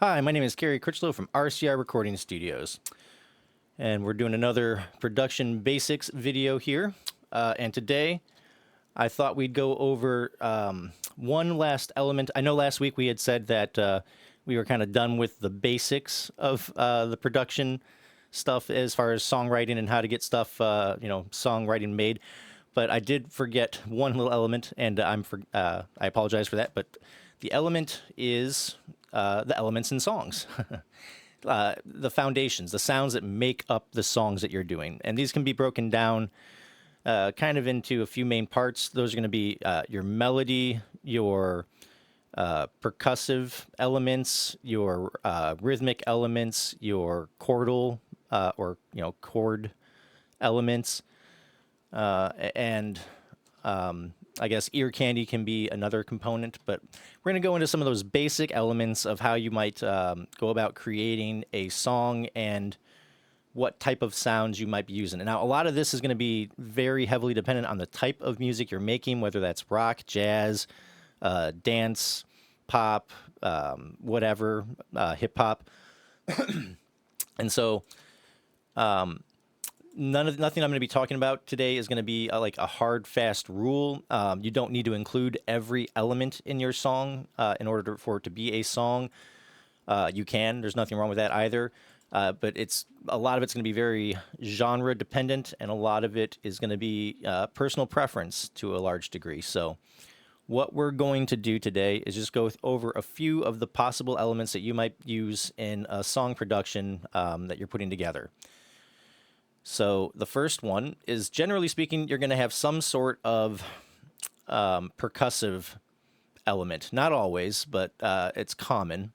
Hi, my name is Kerry Critchlow from RCR Recording Studios, and we're doing another production basics video here. And today, I thought we'd go over one last element. I know last week we had said that we were kind of done with the basics of the production stuff as far as songwriting and how to get stuff, songwriting made. But I did forget one little element, and I apologize for that. But the element is the elements in songs. The foundations, the sounds that make up the songs that you're doing. And these can be broken down kind of into a few main parts. Those are going to be your melody, your percussive elements, your rhythmic elements, your chordal chord elements, and I guess ear candy can be another component, but we're going to go into some of those basic elements of how you might go about creating a song and what type of sounds you might be using. And now, a lot of this is going to be very heavily dependent on the type of music you're making, whether that's rock, jazz, dance, pop, whatever, hip hop. And so, nothing I'm going to be talking about today is going to be like a hard, fast rule. You don't need to include every element in your song in order for it to be a song. You can. There's nothing wrong with that either. But a lot of it's going to be very genre dependent, and a lot of it is going to be personal preference to a large degree. So, what we're going to do today is just go over a few of the possible elements that you might use in a song production that you're putting together. So the first one is, generally speaking, you're going to have some sort of percussive element. Not always, but it's common,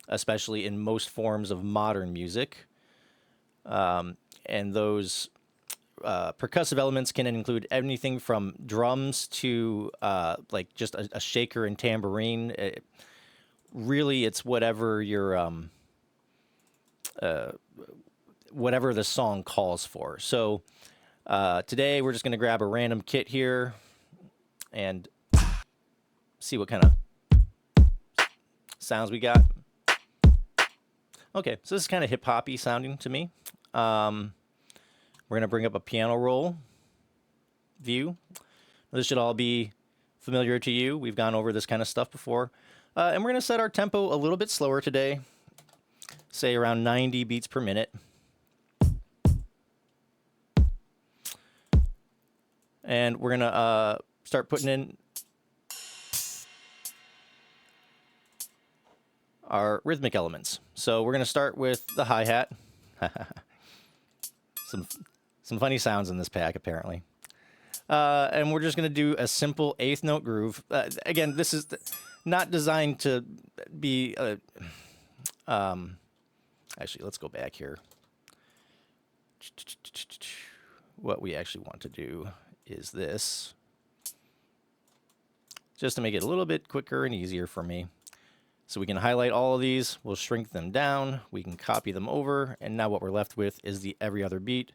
especially in most forms of modern music. And those percussive elements can include anything from drums to like just a shaker and tambourine. Really, it's whatever whatever the song calls for. So today we're just going to grab a random kit here and see what kind of sounds we got. Okay, so this is kind of hip-hoppy sounding to me. We're going to bring up a piano roll view. This should all be familiar to you. We've gone over this kind of stuff before. And we're going to set our tempo a little bit slower today, say around 90 beats per minute. And we're going to start putting in our rhythmic elements. So we're going to start with the hi-hat. some funny sounds in this pack, apparently. And we're just going to do a simple eighth note groove. Again, this is not designed to be... actually, let's go back here. What we actually want to do is this, just to make it a little bit quicker and easier for me. So we can highlight all of these, we'll shrink them down, we can copy them over, and now what we're left with is the every other beat.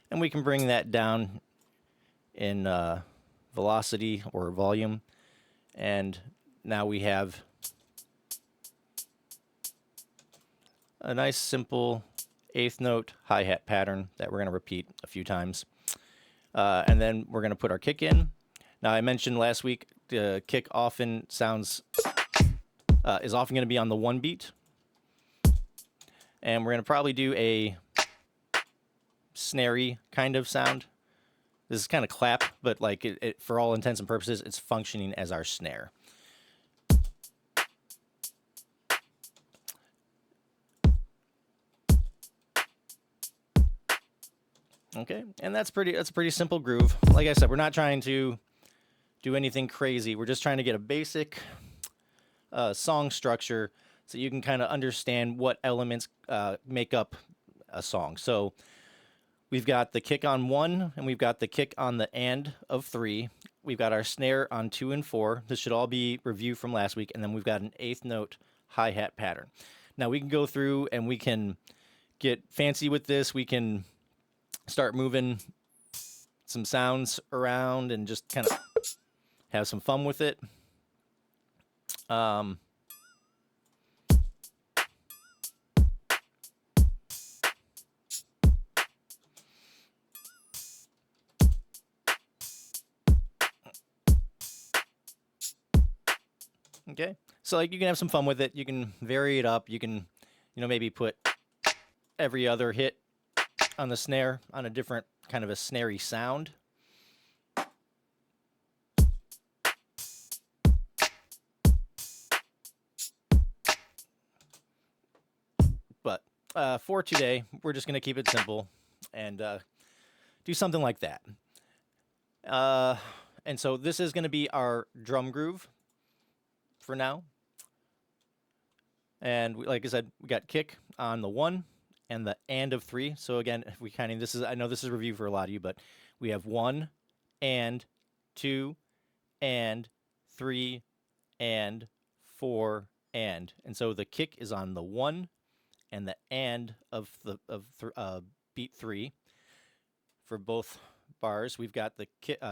And we can bring that down in velocity or volume. And now we have a nice simple eighth note hi-hat pattern that we're going to repeat a few times. And then we're going to put our kick in. Now, I mentioned last week the kick often is often going to be on the one beat. And we're going to probably do a snare-y kind of sound. This is kind of clap, but like for all intents and purposes, it's functioning as our snare. Okay, and that's a pretty simple groove. Like I said, we're not trying to do anything crazy. We're just trying to get a basic song structure so you can kind of understand what elements make up a song. So we've got the kick on 1, and we've got the kick on the and of 3. We've got our snare on 2 and 4. This should all be review from last week. And then we've got an eighth note hi-hat pattern. Now we can go through and we can get fancy with this. We can start moving some sounds around and just kind of have some fun with it. Okay, so like you can have some fun with it. You can vary it up. You can, maybe put every other hit on the snare on a different kind of a snarey sound. But for today, we're just going to keep it simple and do something like that. And so this is going to be our drum groove for now. And like I said, we got kick on the 1 and the and of 3. So again, if we kind of, I know this is a review for a lot of you, but we have 1 and 2 and 3 and 4 and. And so the kick is on the 1 and the and of beat 3 for both bars. We've got the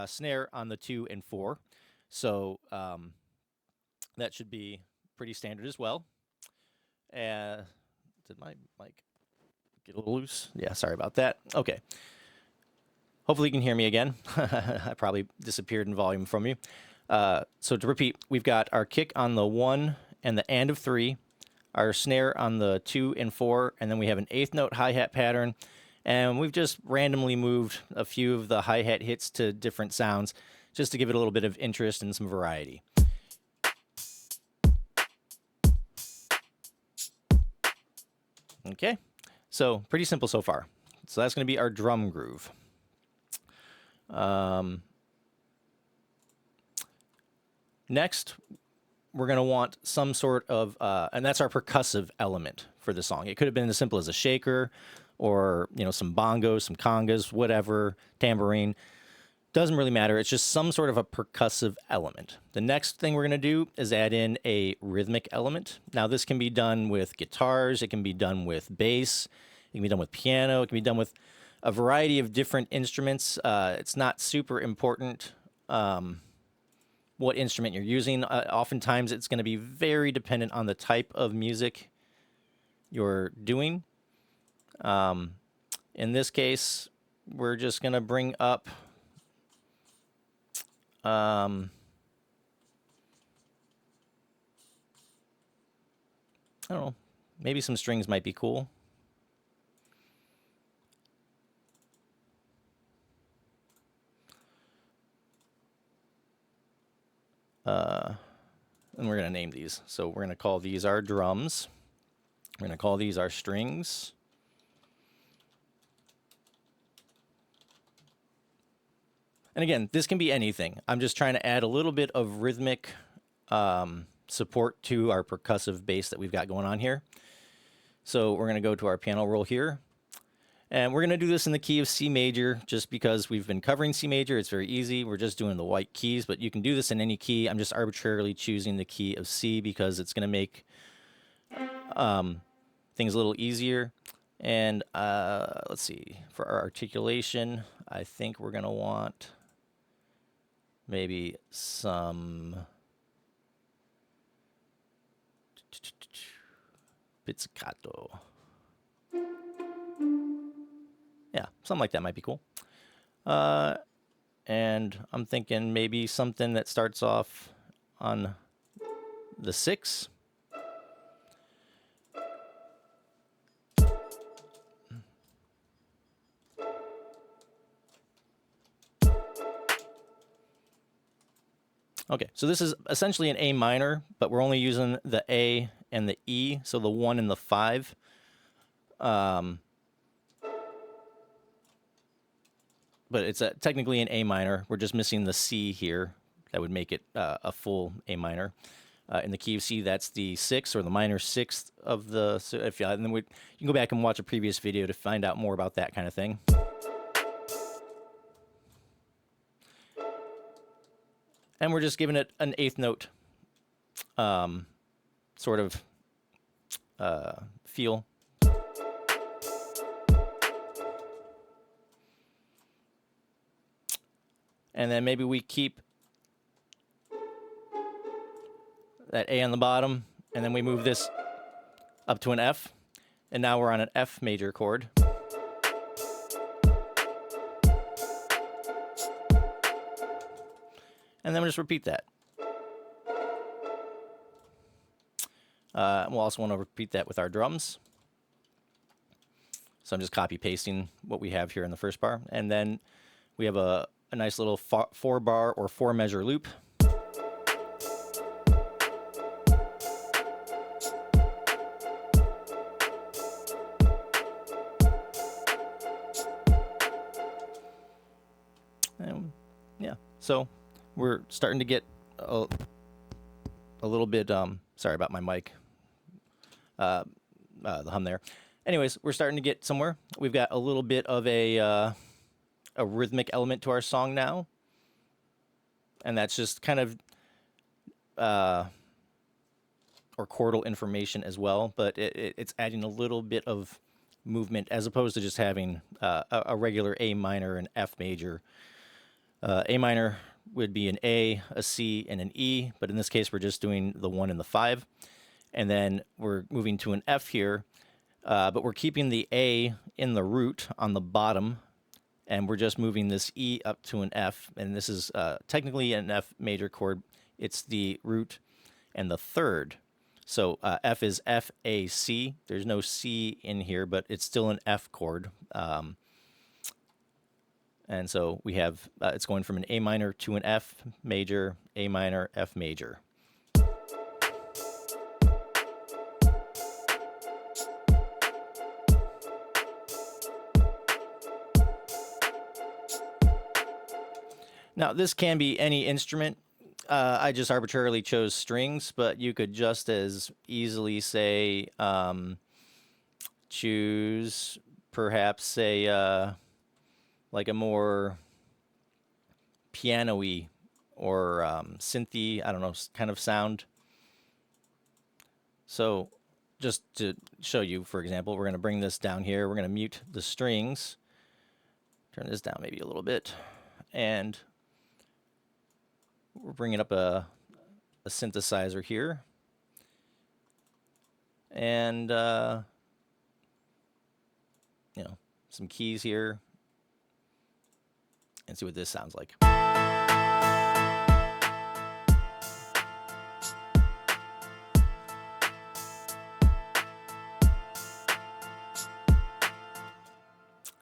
snare on the 2 and 4. So that should be pretty standard as well. Did my mic get a little loose? Yeah, sorry about that. Okay. Hopefully you can hear me again. I probably disappeared in volume from you. So to repeat, we've got our kick on the 1 and the and of 3, our snare on the 2 and 4, and then we have an 8th note hi-hat pattern. And we've just randomly moved a few of the hi-hat hits to different sounds just to give it a little bit of interest and some variety. Okay, so pretty simple so far. So that's going to be our drum groove. Next, we're going to want some sort of, and that's our percussive element for the song. It could have been as simple as a shaker or, some bongos, some congas, whatever, tambourine. Doesn't really matter. It's just some sort of a percussive element. The next thing we're going to do is add in a rhythmic element. Now, this can be done with guitars. It can be done with bass. It can be done with piano. It can be done with a variety of different instruments. It's not super important what instrument you're using. Oftentimes, it's going to be very dependent on the type of music you're doing. In this case, we're just going to bring up I don't know, maybe some strings might be cool. And we're going to name these. So we're going to call these our drums. We're going to call these our strings. And again, this can be anything. I'm just trying to add a little bit of rhythmic support to our percussive bass that we've got going on here. So we're going to go to our piano roll here. And we're going to do this in the key of C major just because we've been covering C major. It's very easy. We're just doing the white keys, but you can do this in any key. I'm just arbitrarily choosing the key of C because it's going to make things a little easier. And let's see, for our articulation, I think we're going to want maybe some pizzicato. Yeah, something like that might be cool. And I'm thinking maybe something that starts off on the 6. Okay, so this is essentially an A minor, but we're only using the A and the E, so the 1 and the 5. But it's technically an A minor. We're just missing the C here. That would make it a full A minor. In the key of C, that's the 6th or the minor 6th of the. So if and then you can go back and watch a previous video to find out more about that kind of thing. And we're just giving it an 8th note sort of feel. And then maybe we keep that A on the bottom, and then we move this up to an F. And now we're on an F major chord. And then we just repeat that. We'll also want to repeat that with our drums. So I'm just copy pasting what we have here in the first bar. And then we have a nice little 4-bar or 4-measure loop. And yeah, so we're starting to get a little bit, sorry about my mic, the hum there. Anyways, we're starting to get somewhere. We've got a little bit of a rhythmic element to our song now. And that's just kind of, or chordal information as well, but it's adding a little bit of movement as opposed to just having a regular A minor and F major. A minor would be an A, a C, and an E, but in this case, we're just doing the 1 and the 5. And then we're moving to an F here, but we're keeping the A in the root on the bottom, and we're just moving this E up to an F, and this is technically an F major chord. It's the root and the third. So F is F, A, C. There's no C in here, but it's still an F chord. And so we have, it's going from an A minor to an F major, A minor, F major. Now, this can be any instrument. I just arbitrarily chose strings, but you could just as easily say, choose perhaps like a more piano-y or synthy, I don't know, kind of sound. So just to show you, for example, we're going to bring this down here. We're going to mute the strings. Turn this down maybe a little bit. And we're bringing up a synthesizer here. And, you know, some keys here. And see what this sounds like.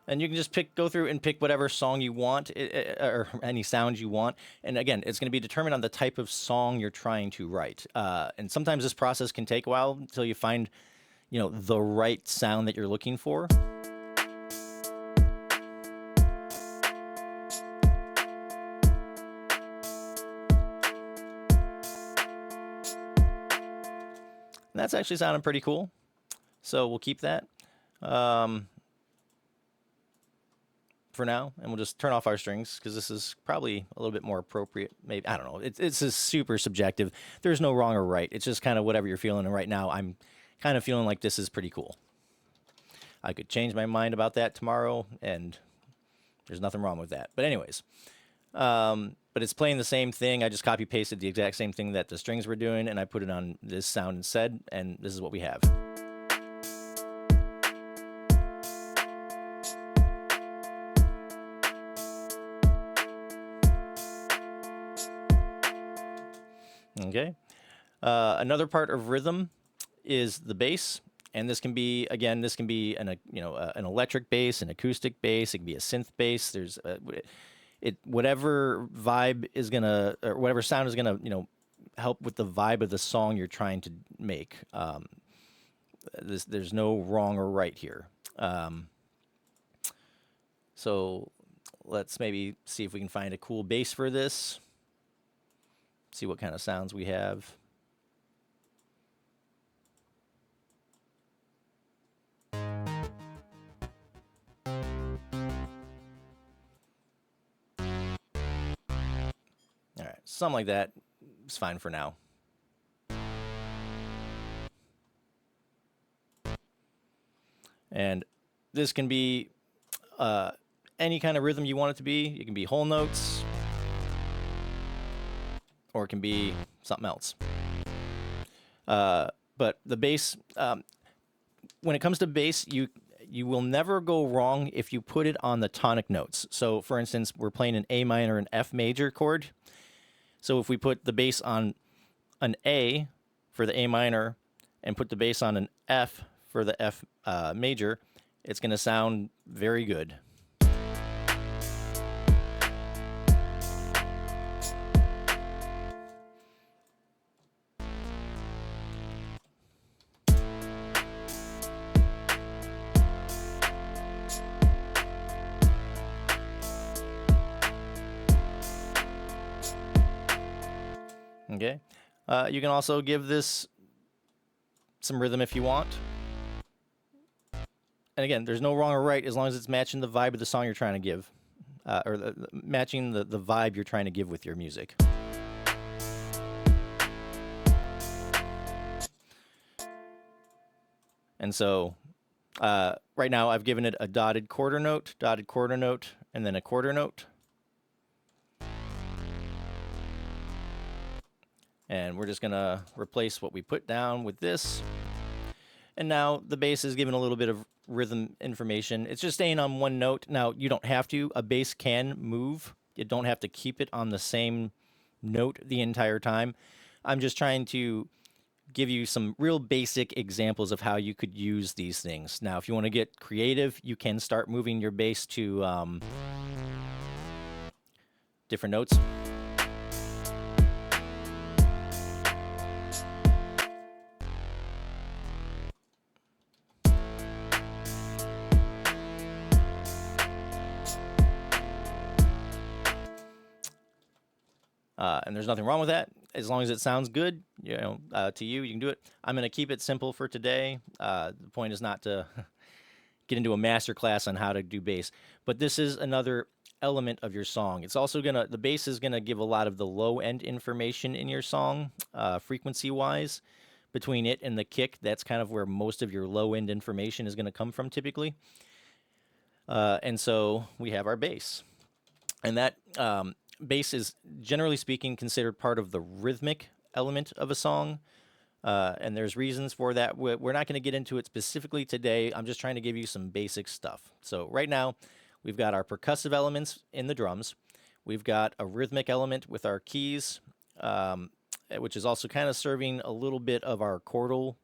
And you can just go through and pick whatever song you want, or any sound you want. And again, it's going to be determined on the type of song you're trying to write. And sometimes this process can take a while until you find, you know, the right sound that you're looking for. And that's actually sounding pretty cool. So we'll keep that for now, and we'll just turn off our strings because this is probably a little bit more appropriate. Maybe, I don't know. It's just super subjective. There's no wrong or right. It's just kind of whatever you're feeling. And right now, I'm kind of feeling like this is pretty cool. I could change my mind about that tomorrow, and there's nothing wrong with that. But anyways, but it's playing the same thing. I just copy pasted the exact same thing that the strings were doing, and I put it on this sound instead, and this is what we have. Okay. Another part of rhythm is the bass, and this can be, again, this can be an electric bass, an acoustic bass. It can be a synth bass. There's whatever vibe is gonna, or whatever sound is gonna, help with the vibe of the song you're trying to make. There's no wrong or right here. So let's maybe see if we can find a cool bass for this. See what kind of sounds we have. All right, something like that is fine for now. And this can be any kind of rhythm you want it to be. It can be whole notes, or it can be something else. But the bass, when it comes to bass, you will never go wrong if you put it on the tonic notes. So, for instance, we're playing an A minor and F major chord. So if we put the bass on an A for the A minor and put the bass on an F for the F major, it's going to sound very good. Okay. You can also give this some rhythm if you want. And again, there's no wrong or right as long as it's matching the vibe of the song you're trying to give, or matching the vibe you're trying to give with your music. And so right now I've given it a dotted quarter note, and then a quarter note. And we're just going to replace what we put down with this. And now the bass is given a little bit of rhythm information. It's just staying on one note. Now, you don't have to. A bass can move. You don't have to keep it on the same note the entire time. I'm just trying to give you some real basic examples of how you could use these things. Now, if you want to get creative, you can start moving your bass to different notes. And there's nothing wrong with that. As long as it sounds good, to you, you can do it. I'm going to keep it simple for today. The point is not to get into a master class on how to do bass, but this is another element of your song. It's also the bass is gonna give a lot of the low end information in your song, frequency wise. Between it and the kick, that's kind of where most of your low end information is gonna come from typically. And so we have our bass, and that bass is generally speaking considered part of the rhythmic element of a song. And there's reasons for that. We're not going to get into it specifically today. I'm just trying to give you some basic stuff. So right now, we've got our percussive elements in the drums. We've got a rhythmic element with our keys, which is also kind of serving a little bit of our chordal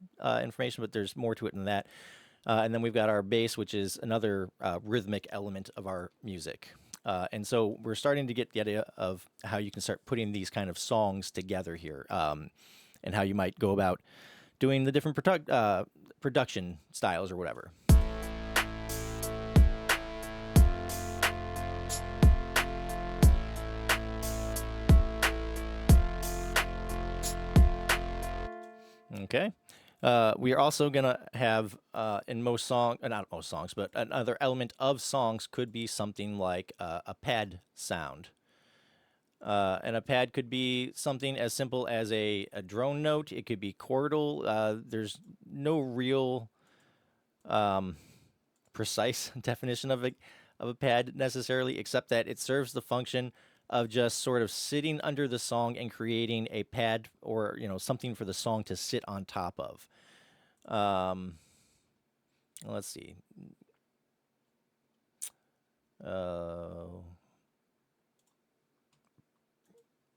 information, but there's more to it than that. And then we've got our bass, which is another rhythmic element of our music. And so we're starting to get the idea of how you can start putting these kind of songs together here, and how you might go about doing the different production styles or whatever. Okay. We are also going to have in most songs, not most songs, but another element of songs could be something like a pad sound. And a pad could be something as simple as a drone note. It could be chordal. There's no real precise definition of a pad necessarily, except that it serves the function of just sort of sitting under the song and creating a pad or something for the song to sit on top of. Let's see.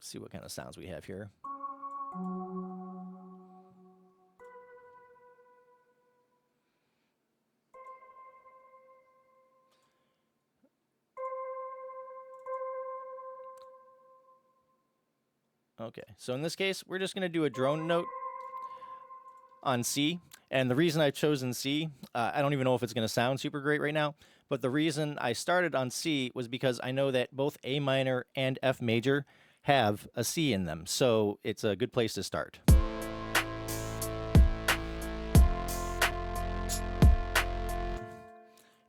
See what kind of sounds we have here. Okay, so in this case, we're just going to do a drone note on C. And the reason I've chosen C, I don't even know if it's going to sound super great right now, but the reason I started on C was because I know that both A minor and F major have a C in them, so it's a good place to start.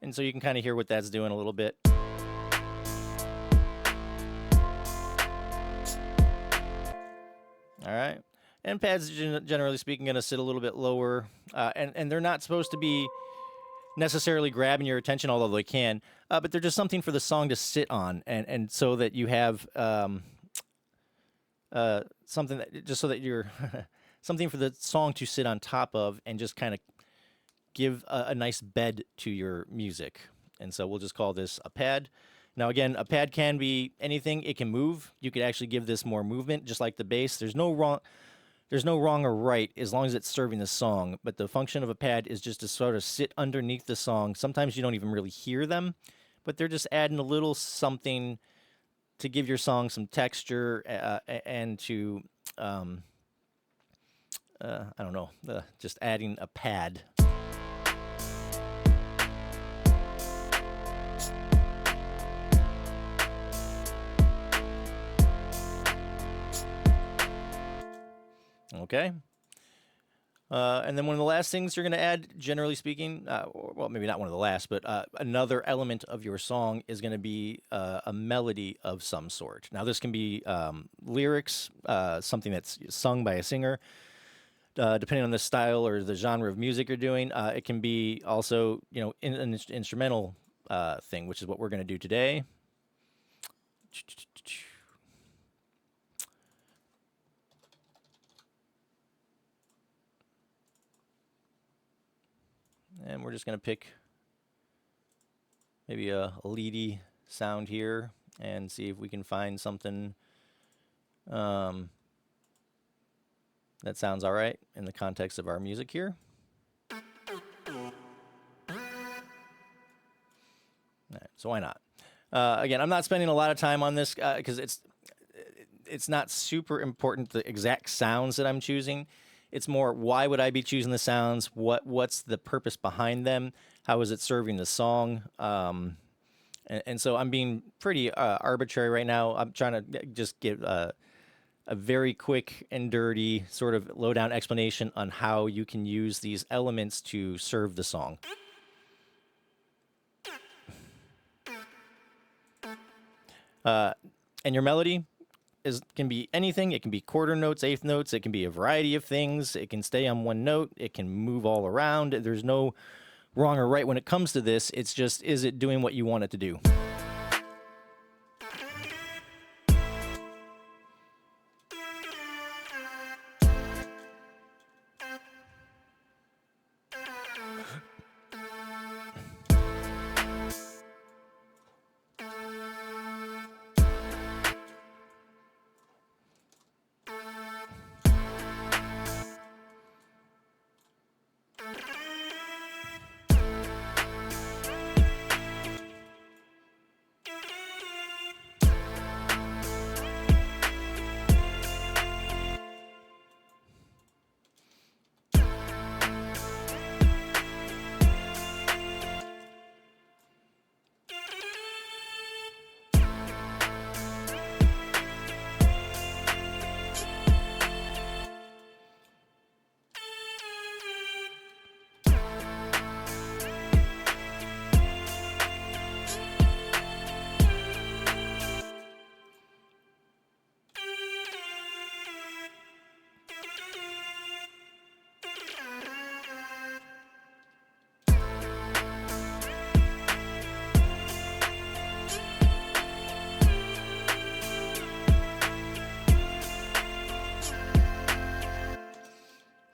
And so you can kind of hear what that's doing a little bit. All right. And pads, generally speaking, going to sit a little bit lower. And they're not supposed to be necessarily grabbing your attention, although they can. But they're just something for the song to sit on. And so that you have something that, just so that you're something for the song to sit on top of and just kind of give a nice bed to your music. And so we'll just call this a pad. Now, again, a pad can be anything. It can move. You could actually give this more movement, just like the bass. There's there's no wrong or right as long as it's serving the song. But the function of a pad is just to sort of sit underneath the song. Sometimes you don't even really hear them, but they're just adding a little something to give your song some texture and to, I don't know, just adding a pad. Okay. And then one of the last things you're going to add, generally speaking, well, maybe not one of the last, but another element of your song is going to be a melody of some sort. Now, this can be lyrics, something that's sung by a singer, depending on the style or the genre of music you're doing. It can be also, an instrumental thing, which is what we're going to do today. And we're just going to pick maybe a leady sound here and see if we can find something that sounds all right in the context of our music here. All right, so why not? Again, I'm not spending a lot of time on this because it's not super important the exact sounds that I'm choosing. It's more, why would I be choosing the sounds? What's the purpose behind them? How is it serving the song? And so I'm being pretty arbitrary right now. I'm trying to just give a very quick and dirty sort of low-down explanation on how you can use these elements to serve the song. And your melody can be anything. It can be quarter notes, eighth notes. It can be a variety of things. It can stay on one note. It can move all around. There's no wrong or right when it comes to this. It's just, is it doing what you want it to do?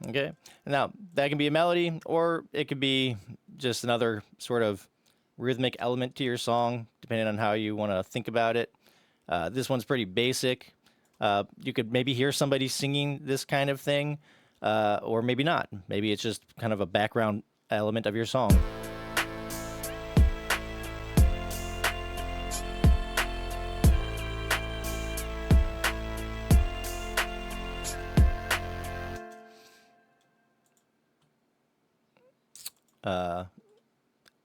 Okay. Now, that can be a melody, or it could be just another sort of rhythmic element to your song, depending on how you want to think about it. This one's pretty basic. You could maybe hear somebody singing this kind of thing, or maybe not. Maybe it's just kind of a background element of your song.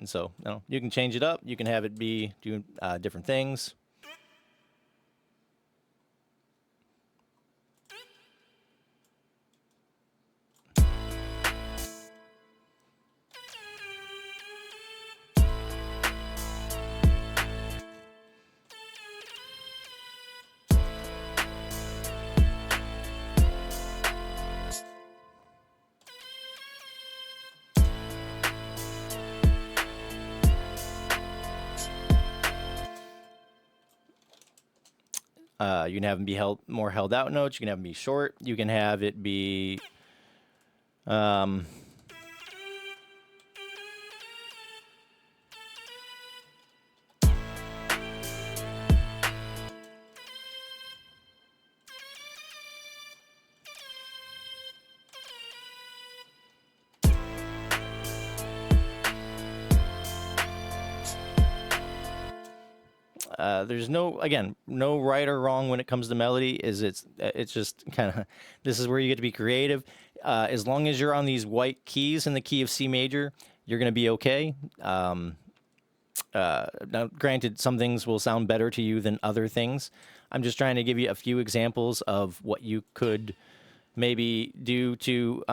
And so, you can change it up. You can have it be doing different things. You can have them be more held out notes. You can have them be short. You can have it be There's no, again, no right or wrong when it comes to melody. It's just kind of, this is where you get to be creative. As long as you're on these white keys in the key of C major, you're going to be okay. Now, granted, some things will sound better to you than other things. I'm just trying to give you a few examples of what you could maybe do to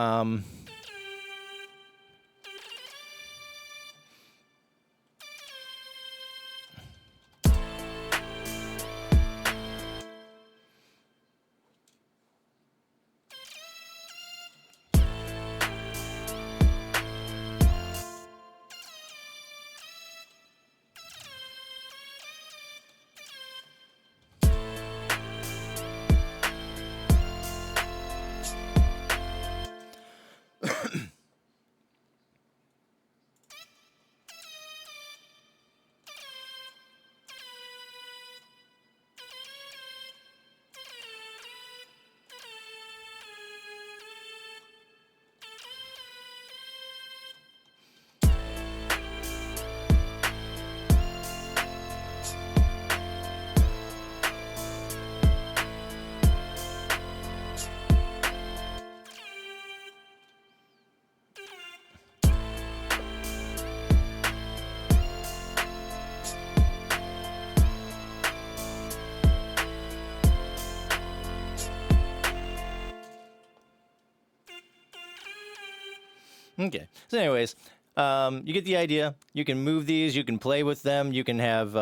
Okay. So, anyways, you get the idea. You can move these. You can play with them. You can have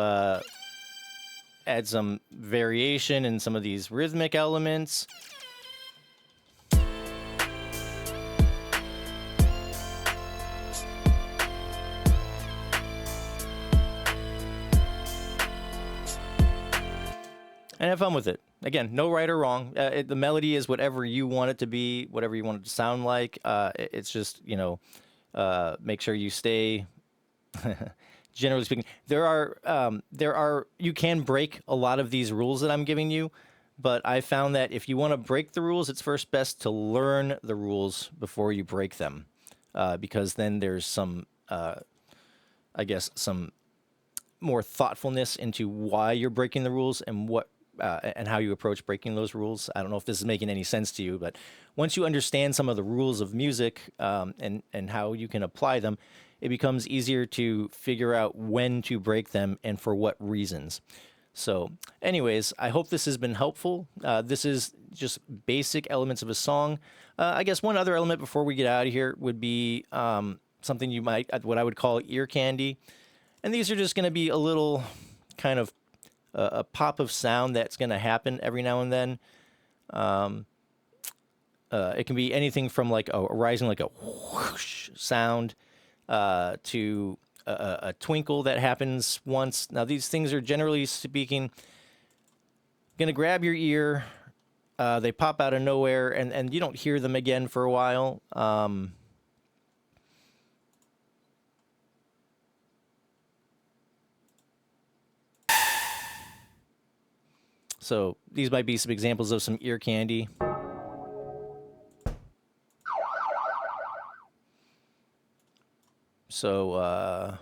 add some variation in some of these rhythmic elements. And have fun with it. Again, no right or wrong. The melody is whatever you want it to be, whatever you want it to sound like. It's just, make sure you stay. Generally speaking, there are you can break a lot of these rules that I'm giving you, but I found that if you want to break the rules, it's first best to learn the rules before you break them, because then there's some, I guess, some more thoughtfulness into why you're breaking the rules and what and how you approach breaking those rules. I don't know if this is making any sense to you, but once you understand some of the rules of music and how you can apply them, it becomes easier to figure out when to break them and for what reasons. So, anyways, I hope this has been helpful. This is just basic elements of a song. I guess one other element before we get out of here would be something you might, what I would call ear candy. And these are just going to be a little kind of a pop of sound that's going to happen every now and then. It can be anything from like a rising, like a whoosh sound to a twinkle that happens once. Now, these things are generally speaking going to grab your ear. They pop out of nowhere, and you don't hear them again for a while. So these might be some examples of some ear candy. So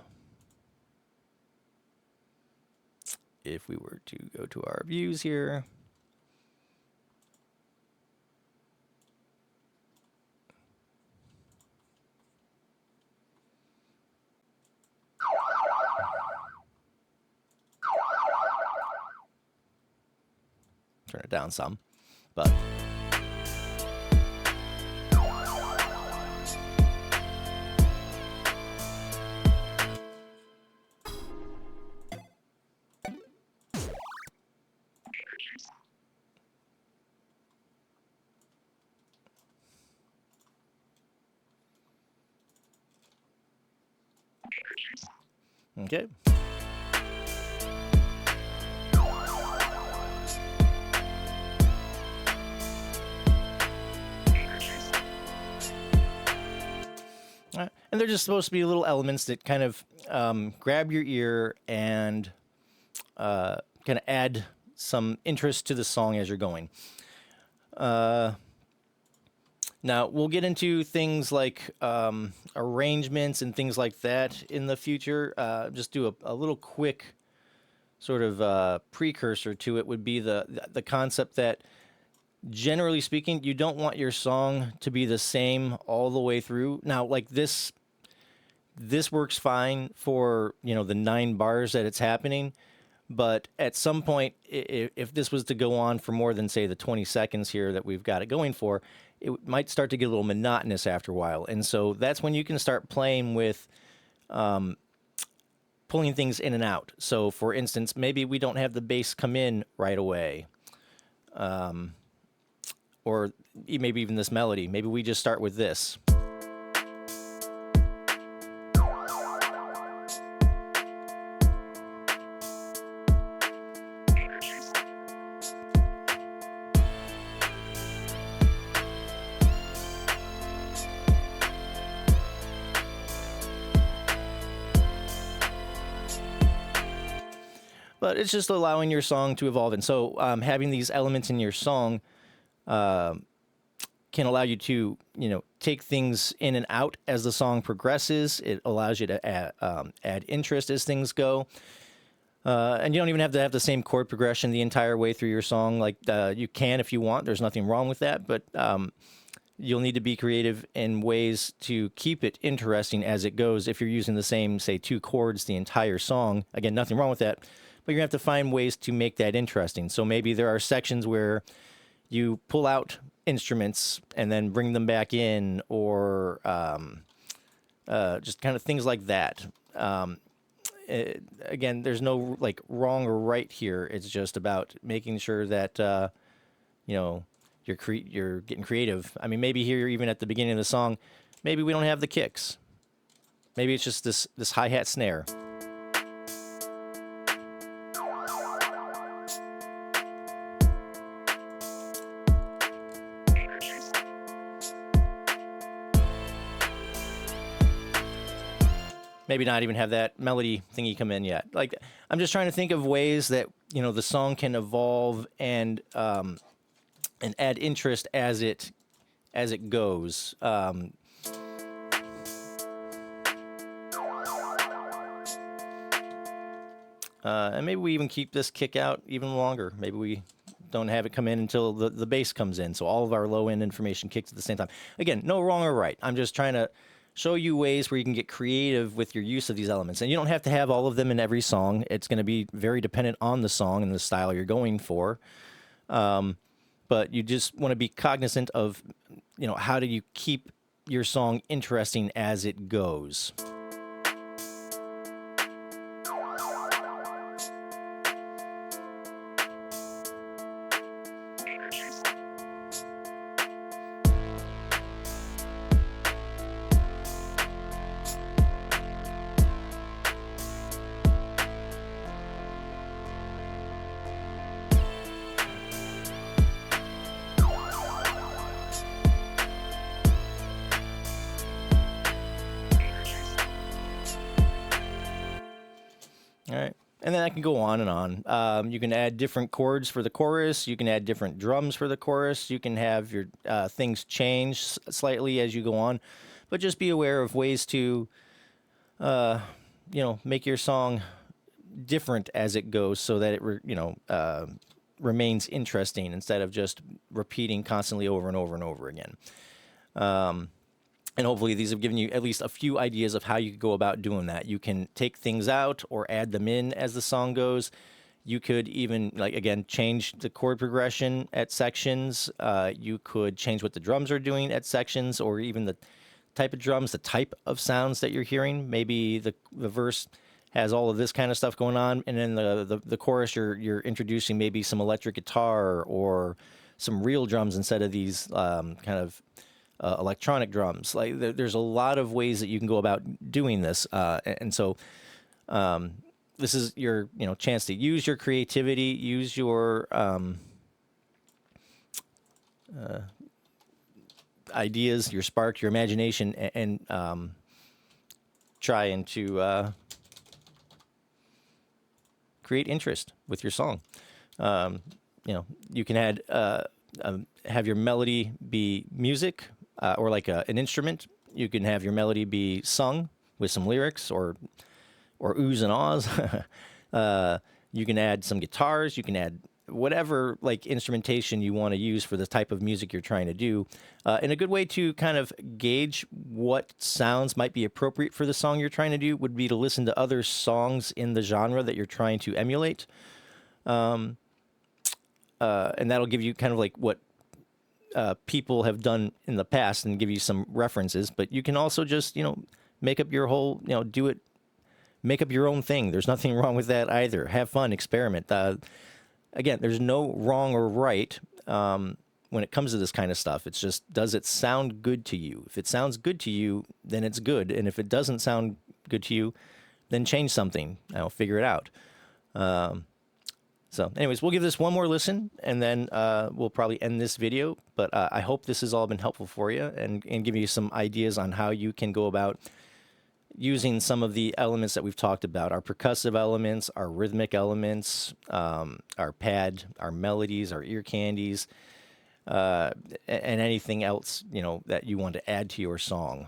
if we were to go to our views here, turn it down some, but okay. And they're just supposed to be little elements that kind of grab your ear and kind of add some interest to the song as you're going. Now, we'll get into things like arrangements and things like that in the future. Just do a little quick sort of precursor to it would be the concept that, generally speaking, you don't want your song to be the same all the way through. Now, like this works fine for, the 9 bars that it's happening, but at some point, if this was to go on for more than, say, the 20 seconds here that we've got it going for, it might start to get a little monotonous after a while. And so that's when you can start playing with pulling things in and out. So, for instance, maybe we don't have the bass come in right away. Or maybe even this melody. Maybe we just start with this. But it's just allowing your song to evolve. And so having these elements in your song can allow you to, take things in and out as the song progresses. It allows you to add interest as things go. And you don't even have to have the same chord progression the entire way through your song. Like you can if you want. There's nothing wrong with that. But you'll need to be creative in ways to keep it interesting as it goes. If you're using the same, say, 2 chords the entire song, again, nothing wrong with that. But you're going to have to find ways to make that interesting. So maybe there are sections where you pull out instruments and then bring them back in, or just kind of things like that. Again, there's no like wrong or right here. It's just about making sure that you're getting creative. I mean, maybe here even at the beginning of the song, maybe we don't have the kicks. Maybe it's just this hi-hat snare. Maybe not even have that melody thingy come in yet. Like, I'm just trying to think of ways that, the song can evolve and add interest as it goes. And maybe we even keep this kick out even longer. Maybe we don't have it come in until the bass comes in. So all of our low end information kicks at the same time. Again, no wrong or right. I'm just trying to show you ways where you can get creative with your use of these elements. And you don't have to have all of them in every song. It's going to be very dependent on the song and the style you're going for. But you just want to be cognizant of, how do you keep your song interesting as it goes. All right. And then I can go on and on. You can add different chords for the chorus. You can add different drums for the chorus. You can have your things change slightly as you go on. But just be aware of ways to, make your song different as it goes so that it, remains interesting instead of just repeating constantly over and over and over again. And hopefully these have given you at least a few ideas of how you could go about doing that. You can take things out or add them in as the song goes. You could even, change the chord progression at sections. You could change what the drums are doing at sections, or even the type of drums, the type of sounds that you're hearing. Maybe the verse has all of this kind of stuff going on, and then the chorus you're introducing maybe some electric guitar or some real drums instead of these kind of electronic drums. Like there's a lot of ways that you can go about doing this, and so this is your chance to use your creativity, use your ideas, your spark, your imagination, and try and to create interest with your song. You can add have your melody be music. Or like an instrument. You can have your melody be sung with some lyrics or oohs and ahs. You can add some guitars, you can add whatever like instrumentation you want to use for the type of music you're trying to do. And a good way to kind of gauge what sounds might be appropriate for the song you're trying to do would be to listen to other songs in the genre that you're trying to emulate. And that'll give you kind of like what people have done in the past and give you some references. But you can also just, make up your whole, make up your own thing. There's nothing wrong with that either. Have fun, experiment. Again, there's no wrong or right when it comes to this kind of stuff. It's just, does it sound good to you? If it sounds good to you, then it's good. And if it doesn't sound good to you, then change something. I'll figure it out. So anyways, we'll give this one more listen, and then we'll probably end this video. But I hope this has all been helpful for you and give you some ideas on how you can go about using some of the elements that we've talked about, our percussive elements, our rhythmic elements, our pad, our melodies, our ear candies, and anything else, that you want to add to your song.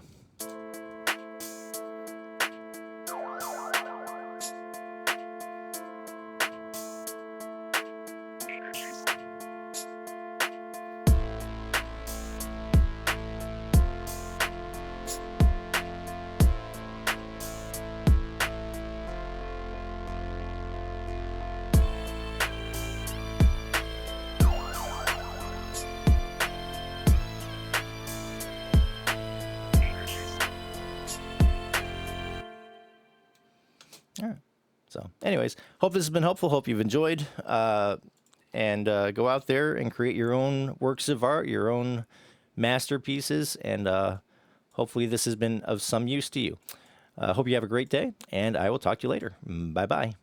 All right. So anyways, hope this has been helpful. Hope you've enjoyed. And go out there and create your own works of art, your own masterpieces. And hopefully this has been of some use to you. Hope you have a great day, and I will talk to you later. Bye-bye.